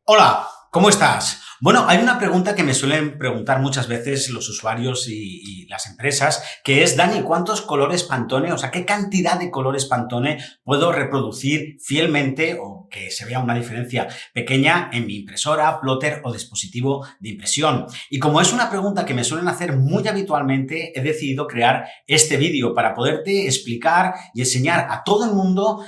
Hola, ¿cómo estás? Bueno, hay una pregunta que me suelen preguntar muchas veces los usuarios y las empresas, que es, Dani, ¿cuántos colores Pantone, o sea, qué cantidad de colores Pantone puedo reproducir fielmente o que se vea una diferencia pequeña en mi impresora, plotter o dispositivo de impresión? Y como es una pregunta que me suelen hacer muy habitualmente, he decidido crear este vídeo para poderte explicar y enseñar a todo el mundo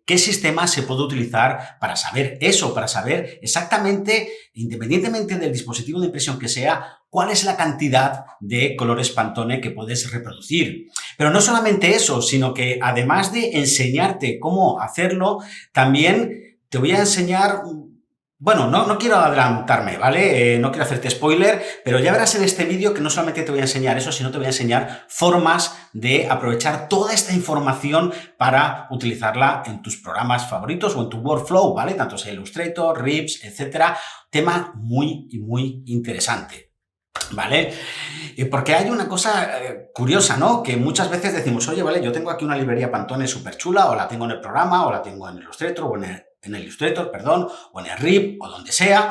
qué sistema se puede utilizar para saber eso, para saber exactamente, independientemente del dispositivo de impresión que sea, cuál es la cantidad de colores Pantone que puedes reproducir. Pero no solamente eso, sino que además de enseñarte cómo hacerlo, también te voy a enseñar. Bueno, no quiero adelantarme, ¿vale? No quiero hacerte spoiler, pero ya verás en este vídeo que no solamente te voy a enseñar eso, sino te voy a enseñar formas de aprovechar toda esta información para utilizarla en tus programas favoritos o en tu workflow, ¿vale? Tanto sea Illustrator, Rips, etcétera. Tema muy interesante, ¿vale? Porque hay una cosa curiosa, ¿no? Que muchas veces decimos, oye, vale, yo tengo aquí una librería Pantone súper chula, o la tengo en el programa, o la tengo en Illustrator, o en el Illustrator, perdón, o en el RIP, o donde sea,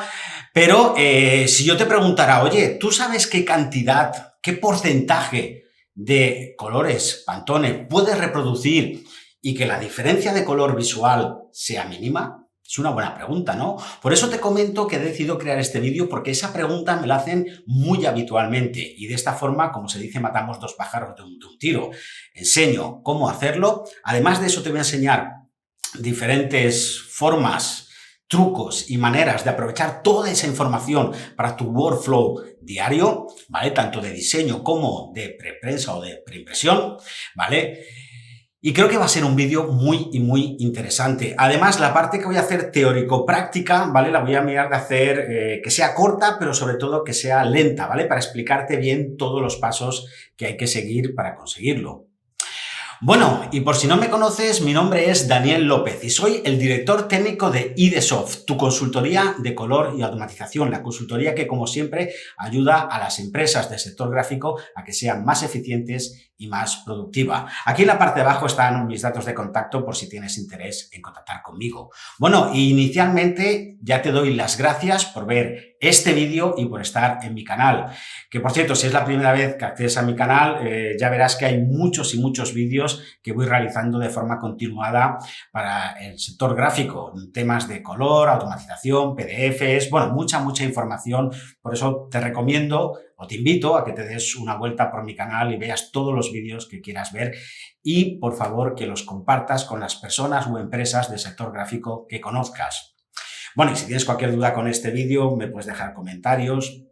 pero si yo te preguntara, oye, ¿tú sabes qué cantidad, qué porcentaje de colores Pantone puedes reproducir y que la diferencia de color visual sea mínima? Es una buena pregunta, ¿no? Por eso te comento que he decidido crear este vídeo, porque esa pregunta me la hacen muy habitualmente y de esta forma, como se dice, matamos dos pájaros de un tiro. Enseño cómo hacerlo. Además de eso, te voy a enseñar diferentes formas, trucos y maneras de aprovechar toda esa información para tu workflow diario, ¿vale? Tanto de diseño como de preprensa o de preimpresión, ¿vale? Y creo que va a ser un vídeo muy interesante. Además, la parte que voy a hacer teórico-práctica, ¿vale? La voy a mirar de hacer que sea corta, pero sobre todo que sea lenta, ¿vale? Para explicarte bien todos los pasos que hay que seguir para conseguirlo. Bueno, y por si no me conoces, mi nombre es Daniel López y soy el director técnico de IDsoft, tu consultoría de color y automatización, la consultoría que, como siempre, ayuda a las empresas del sector gráfico a que sean más eficientes y más productivas. Aquí en la parte de abajo están mis datos de contacto por si tienes interés en contactar conmigo. Bueno, inicialmente ya te doy las gracias por ver este vídeo y por estar en mi canal. Que, por cierto, si es la primera vez que accedes a mi canal, ya verás que hay muchos vídeos que voy realizando de forma continuada para el sector gráfico, temas de color, automatización, PDFs, bueno, mucha información. Por eso te recomiendo o te invito a que te des una vuelta por mi canal y veas todos los vídeos que quieras ver y, por favor, que los compartas con las personas o empresas del sector gráfico que conozcas. Bueno, y si tienes cualquier duda con este vídeo, me puedes dejar comentarios.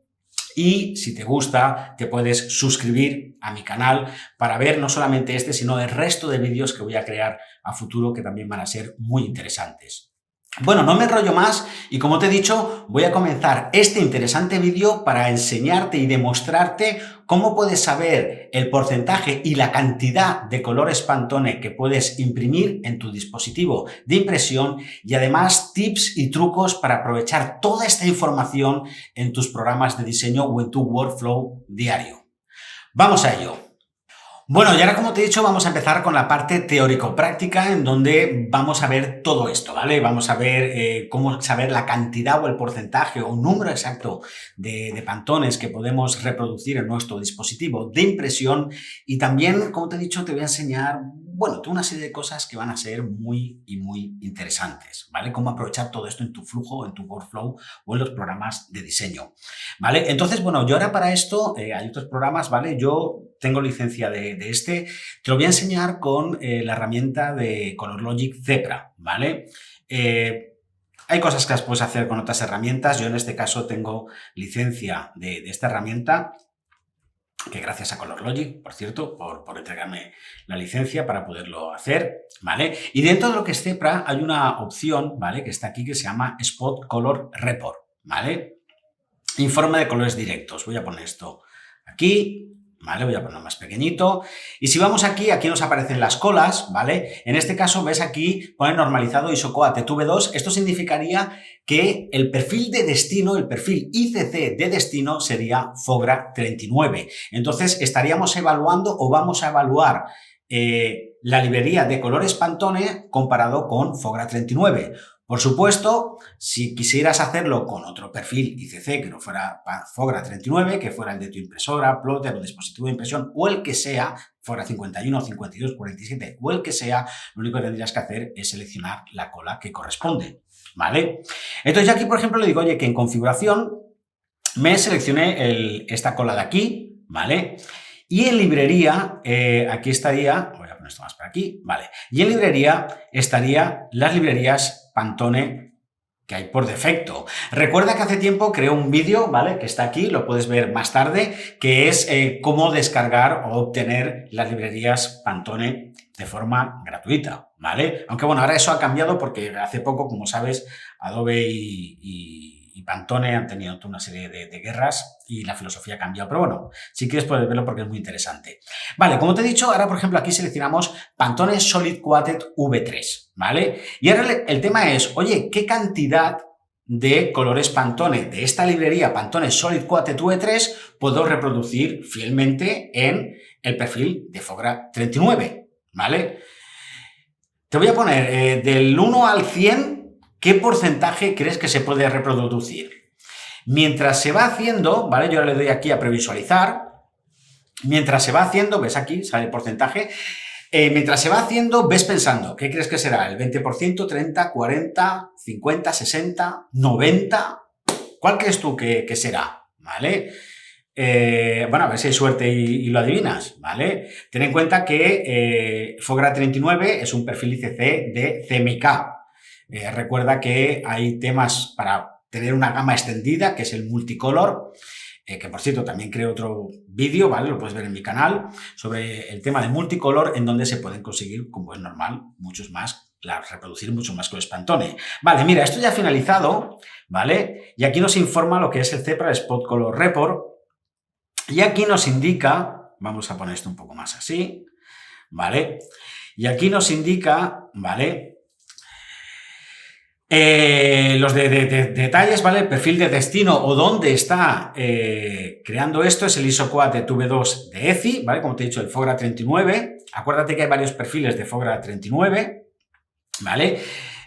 Y si te gusta, te puedes suscribir a mi canal para ver no solamente este, sino el resto de vídeos que voy a crear a futuro, que también van a ser muy interesantes. Bueno, no me enrollo más y, como te he dicho, voy a comenzar este interesante vídeo para enseñarte y demostrarte cómo puedes saber el porcentaje y la cantidad de colores Pantone que puedes imprimir en tu dispositivo de impresión y además tips y trucos para aprovechar toda esta información en tus programas de diseño o en tu workflow diario. Vamos a ello. Bueno, y ahora, como te he dicho, vamos a empezar con la parte teórico-práctica, en donde vamos a ver todo esto, ¿vale? Vamos a ver cómo saber la cantidad o el porcentaje o un número exacto de pantones que podemos reproducir en nuestro dispositivo de impresión. Y también, como te he dicho, te voy a enseñar, bueno, una serie de cosas que van a ser muy interesantes, ¿vale? Cómo aprovechar todo esto en tu flujo, en tu workflow o en los programas de diseño, ¿vale? Entonces, bueno, yo ahora para esto, hay otros programas, ¿vale? Yo tengo licencia de este. Te lo voy a enseñar con la herramienta de ColorLogic Zebra, ¿vale? Hay cosas que las puedes hacer con otras herramientas. Yo en este caso tengo licencia de esta herramienta, que gracias a ColorLogic, por cierto, por entregarme la licencia para poderlo hacer, ¿vale? Y dentro de lo que es Zebra hay una opción, ¿vale?, que está aquí, que se llama Spot Color Report, ¿vale? Informe de colores directos. Voy a poner esto aquí, ¿vale? Voy a ponerlo más pequeñito. Y si vamos aquí nos aparecen las colas, ¿vale? En este caso, ves aquí, pone normalizado ISOCOAT TV2. Esto significaría que el perfil de destino, el perfil ICC de destino sería FOGRA 39. Entonces, estaríamos evaluando o vamos a evaluar la librería de colores Pantone comparado con FOGRA 39. Por supuesto, si quisieras hacerlo con otro perfil ICC que no fuera Fogra 39, que fuera el de tu impresora, plotter o dispositivo de impresión o el que sea, Fogra 51, 52, 47 o el que sea, lo único que tendrías que hacer es seleccionar la cola que corresponde, ¿vale? Entonces yo aquí, por ejemplo, le digo, oye, que en configuración me seleccioné esta cola de aquí, ¿vale? Y en librería, aquí estaría, voy a poner esto más por aquí, vale. Y en librería estarían las librerías Pantone que hay por defecto. Recuerda que hace tiempo creé un vídeo, ¿vale? Que está aquí, lo puedes ver más tarde, que es cómo descargar o obtener las librerías Pantone de forma gratuita, ¿vale? Aunque bueno, ahora eso ha cambiado porque hace poco, como sabes, Adobe y Pantone han tenido toda una serie de guerras y la filosofía ha cambiado. Pero bueno, si quieres puedes verlo porque es muy interesante. Vale, como te he dicho, ahora por ejemplo aquí seleccionamos Pantone Solid Coated V3, ¿vale? Y ahora el tema es, oye, ¿qué cantidad de colores Pantone de esta librería Pantone Solid Coated V3 puedo reproducir fielmente en el perfil de Fogra 39, ¿vale? Te voy a poner del 1 al 100, ¿qué porcentaje crees que se puede reproducir? Mientras se va haciendo, ¿vale? Yo ahora le doy aquí a previsualizar. Mientras se va haciendo, ves aquí, sale el porcentaje. Mientras se va haciendo, ves pensando, ¿qué crees que será? ¿El 20%, 30, 40, 50, 60, 90? ¿Cuál crees tú que será? ¿Vale? Bueno, a ver si hay suerte y lo adivinas, ¿vale? Ten en cuenta que Fogra 39 es un perfil ICC de CMYK. Recuerda que hay temas para tener una gama extendida, que es el multicolor, que por cierto también creo otro vídeo, ¿vale? Lo puedes ver en mi canal, sobre el tema de multicolor, en donde se pueden conseguir, como es normal, muchos más, reproducir mucho más colores Pantone. Vale, mira, esto ya ha finalizado, ¿vale? Y aquí nos informa lo que es el Cepra Spot Color Report, y aquí nos indica, vamos a poner esto un poco más así, ¿vale? Y aquí nos indica, ¿vale? Los detalles, ¿vale? El perfil de destino o dónde está creando esto es el ISOQuad V2 de ECI, ¿vale? Como te he dicho, el Fogra 39. Acuérdate que hay varios perfiles de Fogra 39, ¿vale?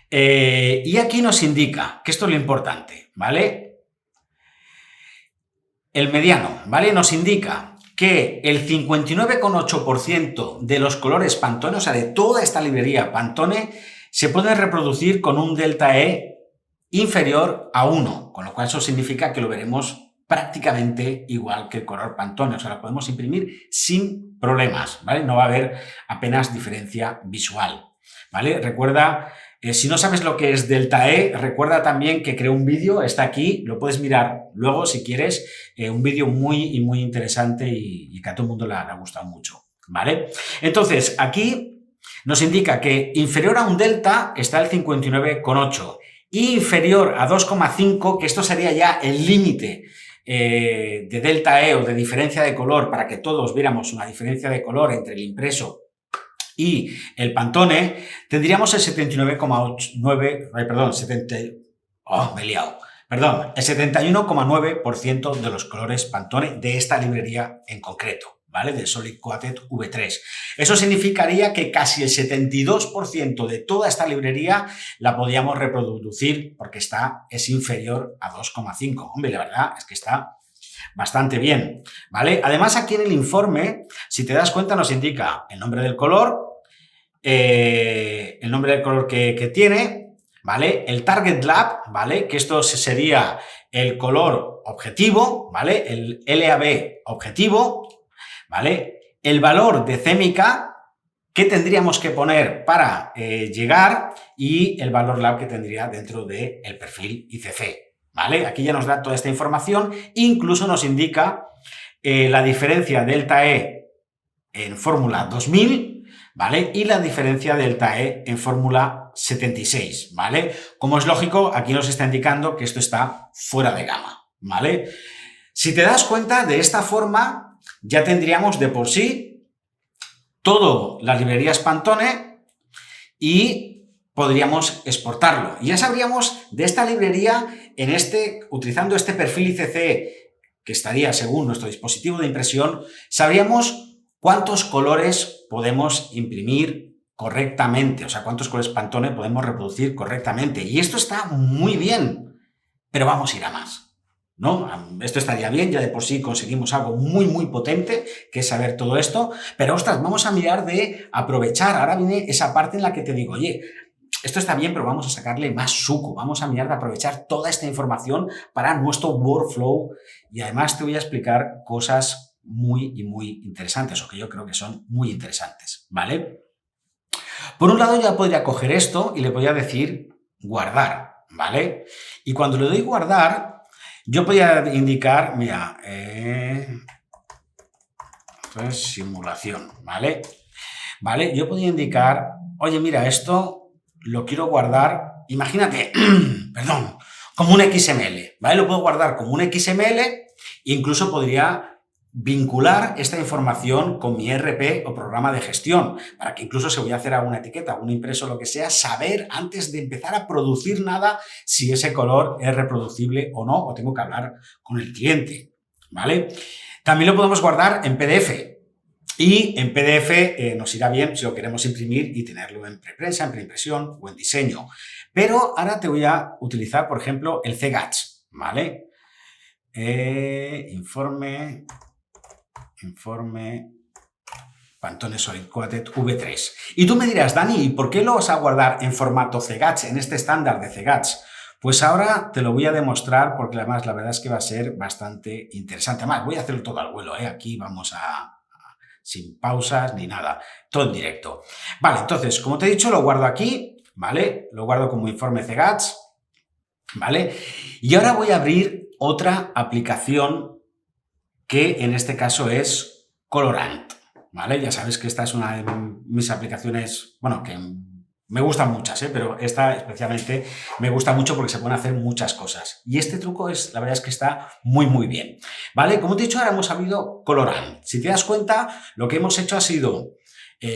Y aquí nos indica, que esto es lo importante, ¿vale? El mediano, ¿vale? Nos indica que el 59,8% de los colores Pantone, o sea, de toda esta librería Pantone, se pueden reproducir con un delta E inferior a 1, con lo cual eso significa que lo veremos prácticamente igual que el color Pantone, o sea, lo podemos imprimir sin problemas, ¿vale? No va a haber apenas diferencia visual, ¿vale? Recuerda, si no sabes lo que es delta E, recuerda también que creé un vídeo, está aquí, lo puedes mirar luego si quieres, un vídeo muy interesante y que a todo el mundo le ha gustado mucho, ¿vale? Entonces, aquí nos indica que inferior a un delta está el 59,8 y inferior a 2,5, que esto sería ya el límite de delta E o de diferencia de color para que todos viéramos una diferencia de color entre el impreso y el Pantone, tendríamos el 79,9, perdón, me he liado. Perdón, el 71,9% de los colores Pantone de esta librería en concreto, ¿vale? Del Solid Coated V3. Eso significaría que casi el 72% de toda esta librería la podíamos reproducir porque es inferior a 2,5. Hombre, la verdad es que está bastante bien, ¿vale? Además, aquí en el informe, si te das cuenta, nos indica el nombre del color, que tiene, ¿vale? El Target Lab, ¿vale? Que esto sería el color objetivo, ¿vale? El LAB objetivo, ¿vale? El valor de CMYK que tendríamos que poner para llegar y el valor lab que tendría dentro del perfil ICC, ¿vale? Aquí ya nos da toda esta información, incluso nos indica la diferencia delta E en fórmula 2000, ¿vale? Y la diferencia delta E en fórmula 76, ¿vale? Como es lógico, aquí nos está indicando que esto está fuera de gama, ¿vale? Si te das cuenta, de esta forma ya tendríamos de por sí todas las librerías Pantone y podríamos exportarlo. Y ya sabríamos de esta librería, utilizando este perfil ICC que estaría según nuestro dispositivo de impresión, sabríamos cuántos colores podemos imprimir correctamente, o sea, cuántos colores Pantone podemos reproducir correctamente. Y esto está muy bien, pero vamos a ir a más, ¿no? Esto estaría bien, ya de por sí conseguimos algo muy, muy potente, que es saber todo esto, pero ostras, vamos a mirar de aprovechar. Ahora viene esa parte en la que te digo, oye, esto está bien, pero vamos a sacarle más suco, vamos a mirar de aprovechar toda esta información para nuestro workflow y además te voy a explicar cosas muy y muy interesantes, o que yo creo que son muy interesantes, ¿vale? Por un lado ya podría coger esto y le podría decir guardar, ¿vale? Y cuando le doy guardar, yo podría indicar, mira, esto es simulación, ¿vale? ¿Vale? Yo podría indicar, oye, mira, esto lo quiero guardar, imagínate, perdón, como un XML, ¿vale? Lo puedo guardar como un XML, incluso podría vincular esta información con mi ERP o programa de gestión, para que incluso si voy a hacer alguna etiqueta, un impreso, lo que sea, saber antes de empezar a producir nada si ese color es reproducible o no, o tengo que hablar con el cliente, ¿vale? También lo podemos guardar en PDF. Y en PDF nos irá bien si lo queremos imprimir y tenerlo en preprensa, en preimpresión o en diseño. Pero ahora te voy a utilizar, por ejemplo, el CGATS, ¿vale? Informe Pantone Solid Coated V3. Y tú me dirás, Dani, ¿por qué lo vas a guardar en formato CGATS, en este estándar de CGATS? Pues ahora te lo voy a demostrar porque además la verdad es que va a ser bastante interesante. Además, voy a hacerlo todo al vuelo, ¿eh? Aquí vamos sin pausas ni nada, todo en directo. Vale, entonces, como te he dicho, lo guardo aquí, ¿vale? Lo guardo como informe CGATS, ¿vale? Y ahora voy a abrir otra aplicación que en este caso es Colorant, ¿vale? Ya sabes que esta es una de mis aplicaciones, bueno, que me gustan muchas, pero esta especialmente me gusta mucho porque se pueden hacer muchas cosas. Y este truco la verdad es que está muy, muy bien, ¿vale? Como te he dicho, ahora hemos abrido Colorant. Si te das cuenta, lo que hemos hecho ha sido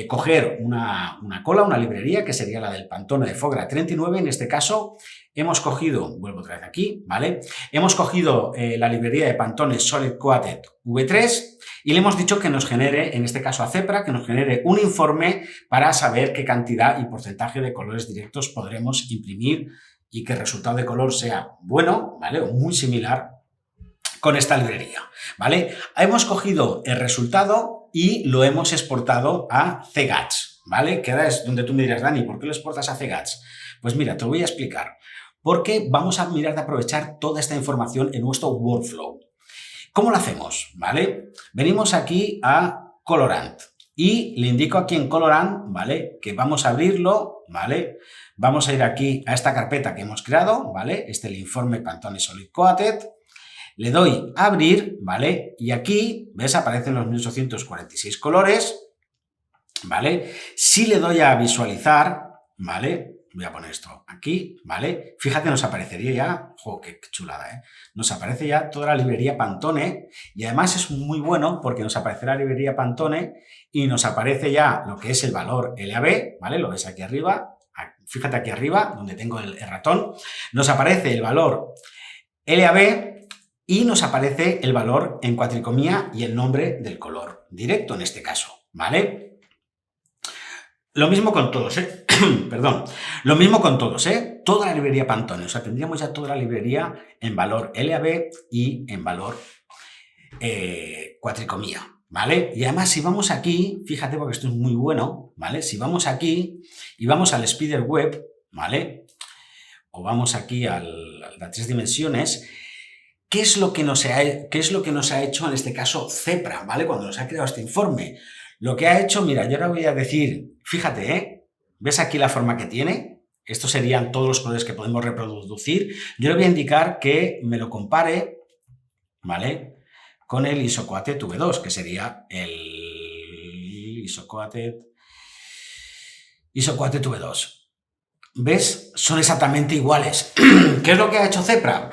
coger una cola, una librería, que sería la del Pantone de Fogra 39. En este caso, hemos cogido, vuelvo otra vez aquí, ¿vale? Hemos cogido la librería de Pantone Solid Coated V3 y le hemos dicho que nos genere, en este caso a Cepra, que nos genere un informe para saber qué cantidad y porcentaje de colores directos podremos imprimir y que el resultado de color sea bueno, ¿vale? O muy similar con esta librería, ¿vale? Hemos cogido el resultado y lo hemos exportado a CGATS, ¿vale? Que ahora es donde tú me dirás, Dani, ¿por qué lo exportas a CGATS? Pues mira, te lo voy a explicar. Porque vamos a mirar de aprovechar toda esta información en nuestro workflow. ¿Cómo lo hacemos? ¿Vale? Venimos aquí a Colorant y le indico aquí en Colorant, ¿vale? Que vamos a abrirlo, ¿vale? Vamos a ir aquí a esta carpeta que hemos creado, ¿vale? Este es el informe Pantone Solid Coated. Le doy a abrir, ¿vale? Y aquí, ¿ves? Aparecen los 1846 colores, ¿vale? Si le doy a visualizar, ¿vale? Voy a poner esto aquí, ¿vale? Fíjate, nos aparecería ya, ¡jo, qué chulada, ¿eh? Nos aparece ya toda la librería Pantone y además es muy bueno porque nos aparece la librería Pantone y nos aparece ya lo que es el valor LAB, ¿vale? Lo ves aquí arriba, fíjate aquí arriba, donde tengo el ratón, nos aparece el valor LAB y nos aparece el valor en cuatricomía y el nombre del color directo en este caso, ¿vale? Lo mismo con todos, ¿eh? Perdón. Lo mismo con todos, ¿eh? Toda la librería Pantone. O sea, tendríamos ya toda la librería en valor LAB y en valor cuatricomía, ¿vale? Y además, si vamos aquí, fíjate porque esto es muy bueno, ¿vale? Si vamos aquí y vamos al Spider Web, ¿vale? O vamos aquí a las 3 dimensiones, ¿qué es lo que nos ha hecho en este caso Cepra, ¿vale? Cuando nos ha creado este informe. Lo que ha hecho, mira, yo ahora voy a decir, fíjate, ¿eh? ¿Ves aquí la forma que tiene? Estos serían todos los colores que podemos reproducir. Yo le voy a indicar que me lo compare, ¿vale? Con el Isocoated V2, que sería el Isocoated V2. ¿Ves? Son exactamente iguales. ¿Qué es lo que ha hecho Cepra?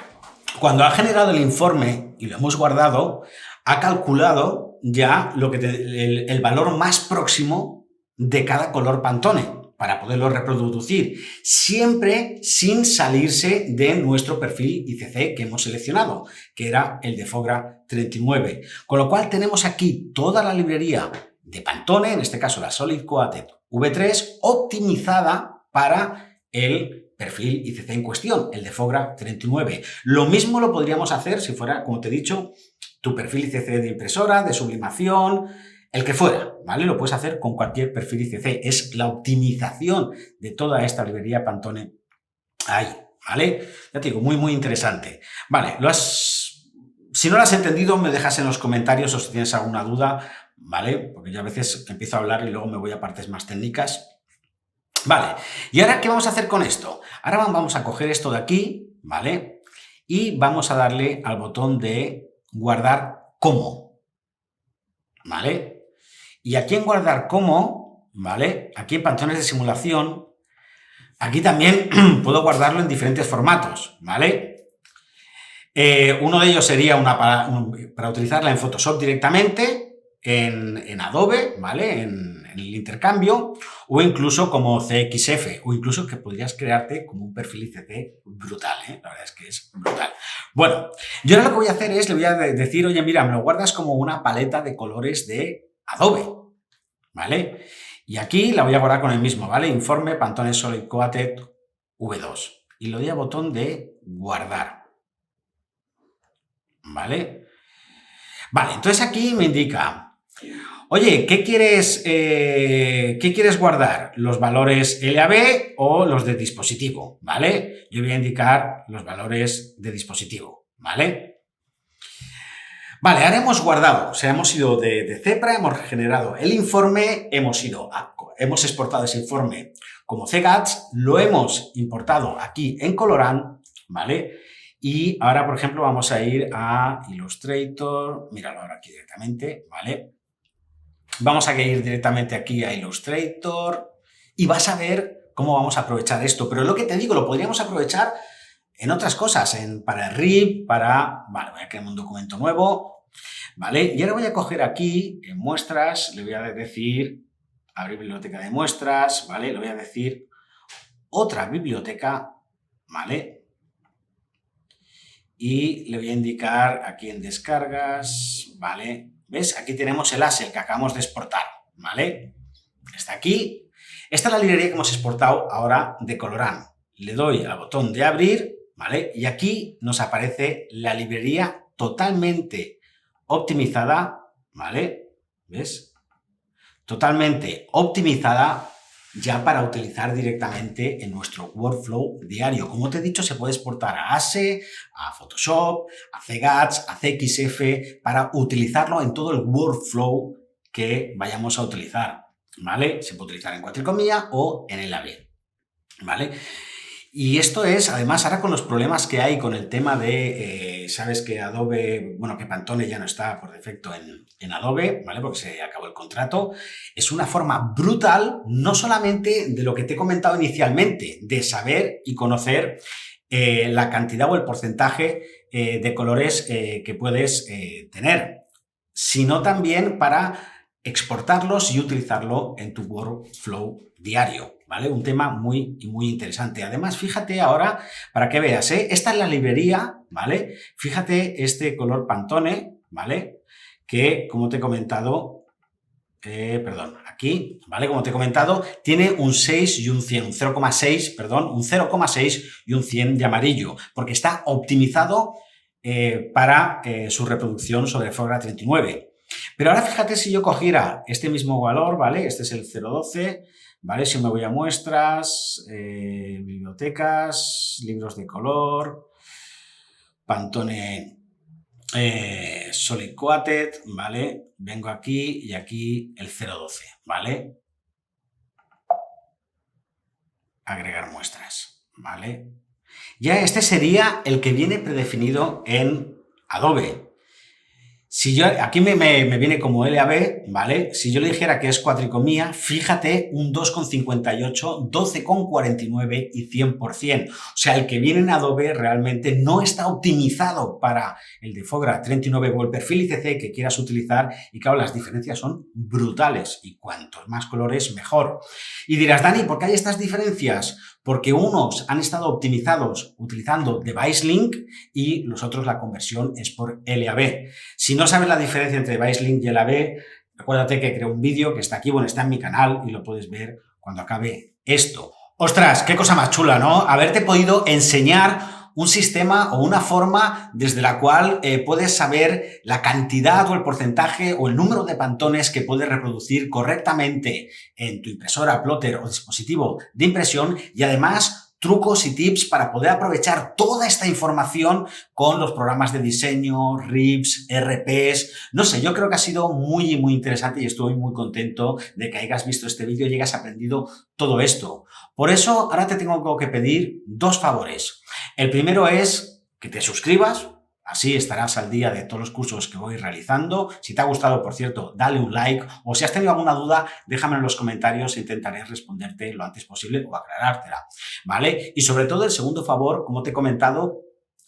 Cuando ha generado el informe y lo hemos guardado, ha calculado ya el valor más próximo de cada color Pantone para poderlo reproducir, siempre sin salirse de nuestro perfil ICC que hemos seleccionado, que era el de Fogra 39. Con lo cual tenemos aquí toda la librería de Pantone, en este caso la Solid Coated V3 optimizada para el perfil ICC en cuestión, el de Fogra 39. Lo mismo lo podríamos hacer si fuera, como te he dicho, tu perfil ICC de impresora, de sublimación, el que fuera, ¿vale? Lo puedes hacer con cualquier perfil ICC. Es la optimización de toda esta librería Pantone ahí, ¿vale? Ya te digo, muy, muy interesante. Vale, si no lo has entendido, me dejas en los comentarios o si tienes alguna duda, ¿vale? Porque yo a veces empiezo a hablar y luego me voy a partes más técnicas. Vale, ¿y ahora qué vamos a hacer con esto? Ahora vamos a coger esto de aquí, ¿vale? Y vamos a darle al botón de guardar como, ¿vale? Y aquí en guardar como, ¿vale? Aquí en pantones de simulación, aquí también puedo guardarlo en diferentes formatos, ¿vale? Uno de ellos sería para utilizarla en Photoshop directamente, en Adobe, ¿vale? En el intercambio, o incluso como CXF, o incluso que podrías crearte como un perfil ICC brutal, ¿eh? La verdad es que es brutal. Bueno, yo ahora lo que voy a hacer es, le voy a decir, oye, mira, me lo guardas como una paleta de colores de Adobe, ¿vale? Y aquí la voy a guardar con el mismo, ¿vale? Informe Pantone Solid Coated V2. Y le doy al botón de guardar, ¿vale? Vale, entonces aquí me indica, oye, ¿qué quieres guardar? ¿Los valores LAB o los de dispositivo? ¿Vale? Yo voy a indicar los valores de dispositivo, ¿vale? Vale, ahora hemos guardado, o sea, hemos ido de Cepra, hemos generado el informe, hemos exportado ese informe como CGATS, lo hemos importado aquí en Colorant, ¿vale? Y ahora, por ejemplo, vamos a ir a Illustrator, míralo ahora aquí directamente, ¿vale? Vamos a ir directamente aquí a Illustrator y vas a ver cómo vamos a aprovechar esto. Pero lo que te digo, lo podríamos aprovechar en otras cosas, para el RIP, vale, voy a crear un documento nuevo, ¿vale? Y ahora voy a coger aquí, en muestras, le voy a decir, abrir biblioteca de muestras, ¿vale? Le voy a decir otra biblioteca, ¿vale? Y le voy a indicar aquí en descargas, ¿vale? ¿Ves? Aquí tenemos el ASE, el que acabamos de exportar, ¿vale? Está aquí. Esta es la librería que hemos exportado ahora de Colorant. Le doy al botón de abrir, ¿vale? Y aquí nos aparece la librería totalmente optimizada, ¿vale? ¿Ves? Totalmente optimizada ya para utilizar directamente en nuestro workflow diario. Como te he dicho, se puede exportar a ASE, a Photoshop, a CGATS, a CXF, para utilizarlo en todo el workflow que vayamos a utilizar, ¿vale? Se puede utilizar en cuatricomía o en el AB, ¿vale? Y esto es, además, ahora con los problemas que hay con el tema de, sabes que Adobe, bueno, que Pantone ya no está por defecto en Adobe, ¿vale? Porque se acabó el contrato. Es una forma brutal, no solamente de lo que te he comentado inicialmente, de saber y conocer la cantidad o el porcentaje de colores que puedes tener, sino también para exportarlos y utilizarlo en tu workflow diario, ¿vale? Un tema muy interesante. Además, fíjate ahora, para que veas, esta es la librería, ¿vale? Fíjate este color Pantone, ¿vale? Que, como te he comentado, aquí, ¿vale? Como te he comentado, tiene un 6 y un 100, un 0,6, perdón, un 0,6 y un 100 de amarillo, porque está optimizado para su reproducción sobre Fogra 39. Pero ahora fíjate si yo cogiera este mismo valor, ¿vale? Este es el 0,12, ¿vale? Si me voy a muestras, bibliotecas, libros de color, Pantone Solid Coated, ¿vale? Vengo aquí y aquí el 0,12, ¿vale? Agregar muestras, ¿vale? Ya este sería el que viene predefinido en Adobe. Si yo, aquí me viene como LAB, ¿vale? Si yo le dijera que es cuatricomía, fíjate, un 2,58, 12,49 y 100%. O sea, el que viene en Adobe realmente no está optimizado para el de Fogra 39 o el perfil ICC que quieras utilizar y claro, las diferencias son brutales y cuantos más colores mejor. Y dirás, Dani, ¿por qué hay estas diferencias? Porque unos han estado optimizados utilizando Device Link y los otros la conversión es por LAB. Si no sabes la diferencia entre Device Link y LAB, Recuérdate que creo un vídeo que está aquí, bueno, está en mi canal y lo puedes ver cuando acabe esto. ¡Ostras! ¡Qué cosa más chula!, ¿no? Haberte podido enseñar un sistema o una forma desde la cual puedes saber la cantidad o el porcentaje o el número de pantones que puedes reproducir correctamente en tu impresora, plotter o dispositivo de impresión, y además trucos y tips para poder aprovechar toda esta información con los programas de diseño, RIBs, RPs. No sé, yo creo que ha sido muy interesante y estoy muy contento de que hayas visto este vídeo y hayas aprendido todo esto. Por eso, ahora te tengo que pedir dos favores. El primero es que te suscribas, así estarás al día de todos los cursos que voy realizando. Si te ha gustado, por cierto, dale un like, o si has tenido alguna duda, déjame en los comentarios e intentaré responderte lo antes posible o aclarártela, ¿vale? Y sobre todo, el segundo favor, como te he comentado,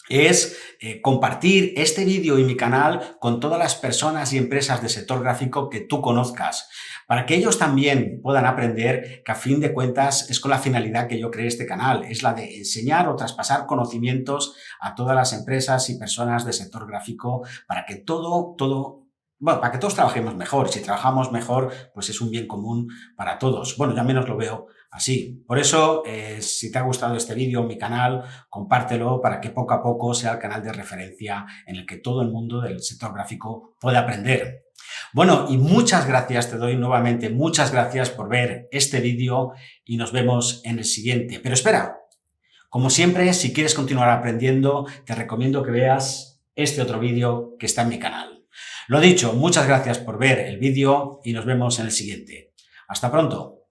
es compartir este vídeo y mi canal con todas las personas y empresas del sector gráfico que tú conozcas, para que ellos también puedan aprender, que a fin de cuentas es con la finalidad que yo creé este canal, es la de enseñar o traspasar conocimientos a todas las empresas y personas del sector gráfico para que bueno, para que todos trabajemos mejor. Si trabajamos mejor, pues es un bien común para todos. Bueno, yo al menos lo veo así. Por eso, si te ha gustado este vídeo, mi canal, compártelo para que poco a poco sea el canal de referencia en el que todo el mundo del sector gráfico pueda aprender. Bueno, y muchas gracias, te doy nuevamente muchas gracias por ver este vídeo y nos vemos en el siguiente. Pero espera, como siempre, si quieres continuar aprendiendo, te recomiendo que veas este otro vídeo que está en mi canal. Lo dicho, muchas gracias por ver el vídeo y nos vemos en el siguiente. Hasta pronto.